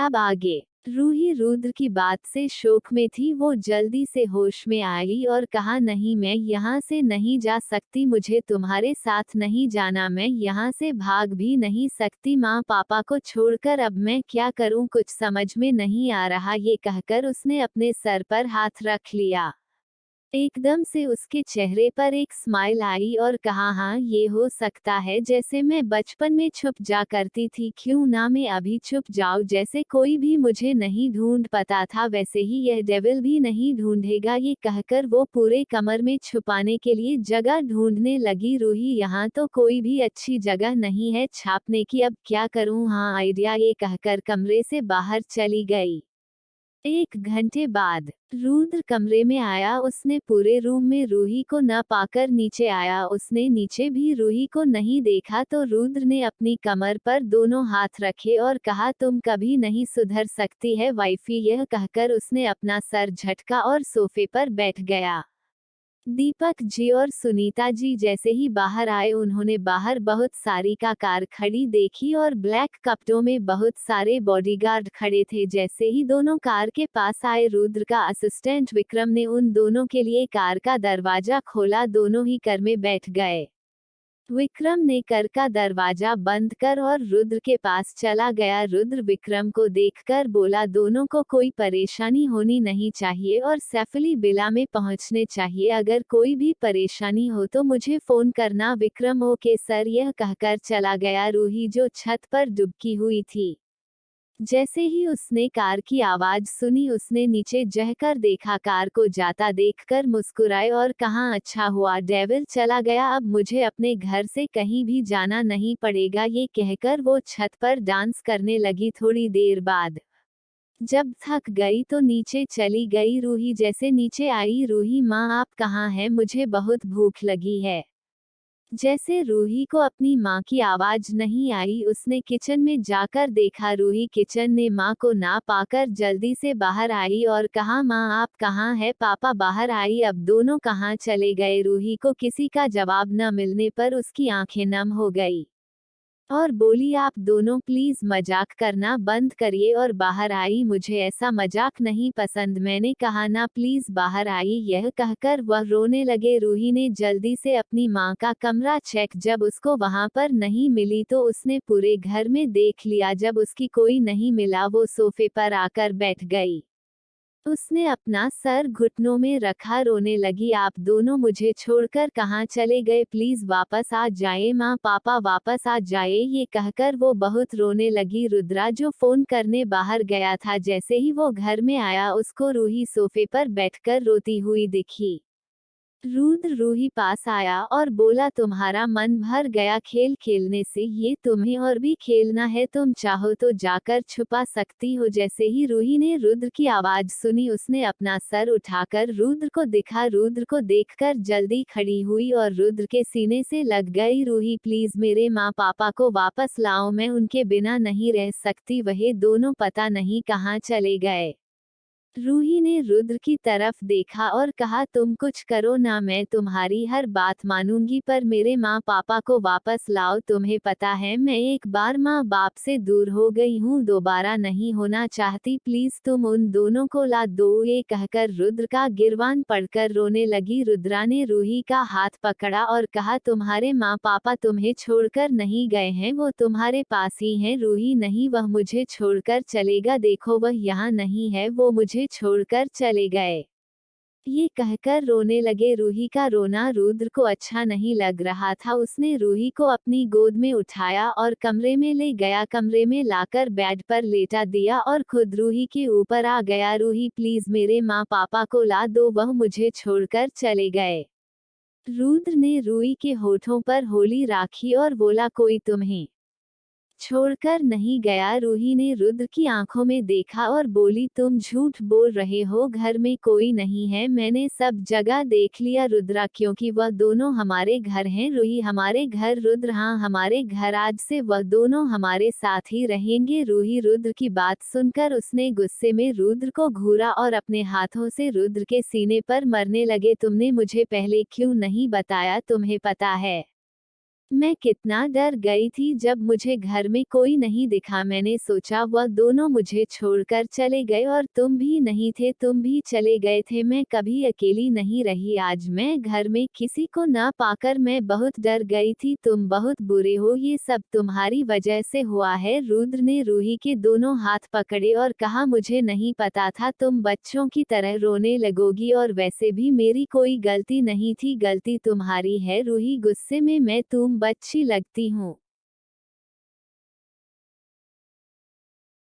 अब आगे। रूही रुद्र की बात से शोक में थी। वो जल्दी से होश में आई और कहा, नहीं, मैं यहाँ से नहीं जा सकती, मुझे तुम्हारे साथ नहीं जाना, मैं यहाँ से भाग भी नहीं सकती माँ पापा को छोड़कर, अब मैं क्या करूँ, कुछ समझ में नहीं आ रहा। ये कहकर उसने अपने सर पर हाथ रख लिया। एकदम से उसके चेहरे पर एक स्माइल आई और कहा, हाँ, ये हो सकता है जैसे मैं बचपन में छुप जा करती थी, क्यों ना मैं अभी छुप जाऊं, जैसे कोई भी मुझे नहीं ढूंढ पाता था वैसे ही यह डेविल भी नहीं ढूंढेगा। ये कहकर वो पूरे कमर में छुपाने के लिए जगह ढूंढने लगी। रूही, यहाँ तो कोई भी अच्छी जगह नहीं है छापने की, अब क्या करूँ, हाँ आइडिया, ये कहकर कमरे से बाहर चली गई। 1 घंटे बाद रुद्र कमरे में आया। उसने पूरे रूम में रूही को न पाकर नीचे आया। उसने नीचे भी रूही को नहीं देखा तो रुद्र ने अपनी कमर पर दोनों हाथ रखे और कहा, तुम कभी नहीं सुधर सकती है वाइफी। यह कहकर उसने अपना सर झटका और सोफे पर बैठ गया। दीपक जी और सुनीता जी जैसे ही बाहर आए, उन्होंने बाहर बहुत सारी कार खड़ी देखी और ब्लैक कपड़ों में बहुत सारे बॉडीगार्ड खड़े थे। जैसे ही दोनों कार के पास आए, रुद्र का असिस्टेंट विक्रम ने उन दोनों के लिए कार का दरवाजा खोला। दोनों ही कार में बैठ गए। विक्रम ने कार का दरवाजा बंद कर और रुद्र के पास चला गया। रुद्र विक्रम को देखकर बोला, दोनों को कोई परेशानी होनी नहीं चाहिए और सेफली बिला में पहुंचने चाहिए, अगर कोई भी परेशानी हो तो मुझे फोन करना। विक्रम, ओके सर, यह कहकर चला गया। रूही जो छत पर डुबकी हुई थी, जैसे ही उसने कार की आवाज सुनी, उसने नीचे जहकर देखा। कार को जाता देखकर मुस्कुराए और कहा, अच्छा हुआ डेविल चला गया, अब मुझे अपने घर से कहीं भी जाना नहीं पड़ेगा। ये कहकर वो छत पर डांस करने लगी। थोड़ी देर बाद जब थक गई तो नीचे चली गई। रूही जैसे नीचे आई, रूही माँ आप कहाँ हैं, मुझे बहुत भूख लगी है। जैसे रूही को अपनी माँ की आवाज नहीं आई, उसने किचन में जाकर देखा। रूही किचन ने माँ को ना पाकर जल्दी से बाहर आई और कहा, माँ आप कहाँ हैं। पापा बाहर आई, अब दोनों कहाँ चले गए। रूही को किसी का जवाब न मिलने पर उसकी आंखें नम हो गई और बोली, आप दोनों प्लीज मजाक करना बंद करिए और बाहर आई, मुझे ऐसा मजाक नहीं पसंद, मैंने कहा ना प्लीज बाहर आई। यह कहकर वह रोने लगे। रूही ने जल्दी से अपनी माँ का कमरा चेक, जब उसको वहां पर नहीं मिली तो उसने पूरे घर में देख लिया। जब उसकी कोई नहीं मिला, वो सोफे पर आकर बैठ गई। उसने अपना सर घुटनों में रखा, रोने लगी, आप दोनों मुझे छोड़कर कहाँ चले गए, प्लीज वापस आ जाए माँ पापा, वापस आ जाए। ये कहकर वो बहुत रोने लगी। रुद्रा जो फोन करने बाहर गया था, जैसे ही वो घर में आया, उसको रूही सोफे पर बैठकर रोती हुई दिखी। रुद्र रूही पास आया और बोला, तुम्हारा मन भर गया खेल खेलने से, ये तुम्हें और भी खेलना है, तुम चाहो तो जाकर छुपा सकती हो। जैसे ही रूही ने रुद्र की आवाज सुनी, उसने अपना सर उठाकर रुद्र को दिखा। रुद्र को देखकर जल्दी खड़ी हुई और रुद्र के सीने से लग गई। रूही प्लीज मेरे माँ पापा को वापस लाओ, मैं उनके बिना नहीं रह सकती, वह दोनों पता नहीं कहाँ चले गए। रूही ने रुद्र की तरफ देखा और कहा, तुम कुछ करो ना, मैं तुम्हारी हर बात मानूंगी, पर मेरे माँ पापा को वापस लाओ। तुम्हें पता है मैं एक बार माँ बाप से दूर हो गई हूँ, दोबारा नहीं होना चाहती, प्लीज तुम उन दोनों को ला दो। ये कहकर रुद्र का गिरवान पड़कर रोने लगी। रुद्रा ने रूही का हाथ पकड़ा और कहा, तुम्हारे माँ पापा तुम्हें छोड़कर नहीं गए हैं, वो तुम्हारे पास ही हैं। रूही, नहीं, वह मुझे छोड़कर चलेगा, देखो वह यहाँ नहीं है, वो मुझे छोड़कर चले गए। ये कहकर रोने लगे। रूही का रोना रुद्र को अच्छा नहीं लग रहा था। उसने रूही को अपनी गोद में उठाया और कमरे में ले गया। कमरे में लाकर बेड पर लेटा दिया और खुद रूही के ऊपर आ गया। रूही प्लीज मेरे माँ पापा को ला दो, वह मुझे छोड़कर चले गए। रुद्र ने रूही के होठों पर होली राखी और बोला, कोई तुम्हें छोड़कर नहीं गया। रूही ने रुद्र की आंखों में देखा और बोली, तुम झूठ बोल रहे हो, घर में कोई नहीं है, मैंने सब जगह देख लिया रुद्रा, क्योंकि वह दोनों हमारे घर हैं। रूही हमारे घर, रुद्र हाँ हमारे घर, आज से वह दोनों हमारे साथ ही रहेंगे। रूही रुद्र की बात सुनकर उसने गुस्से में रुद्र को घूरा और अपने हाथों से रुद्र के सीने पर मरने लगे। तुमने मुझे पहले क्यों नहीं बताया, तुम्हें पता है मैं कितना डर गई थी जब मुझे घर में कोई नहीं दिखा। मैंने सोचा वह दोनों मुझे छोड़कर चले गए और तुम भी नहीं थे, तुम भी चले गए थे। मैं कभी अकेली नहीं रही। आज मैं घर में किसी को ना पाकर मैं बहुत डर गई थी। तुम बहुत बुरे हो, ये सब तुम्हारी वजह से हुआ है। रुद्र ने रूही के दोनों हाथ पकड़े और कहा, मुझे नहीं पता था तुम बच्चों की तरह रोने लगोगी, और वैसे भी मेरी कोई गलती नहीं थी, गलती तुम्हारी है रूही। गुस्से में मैं तुम बच्ची लगती हूँ।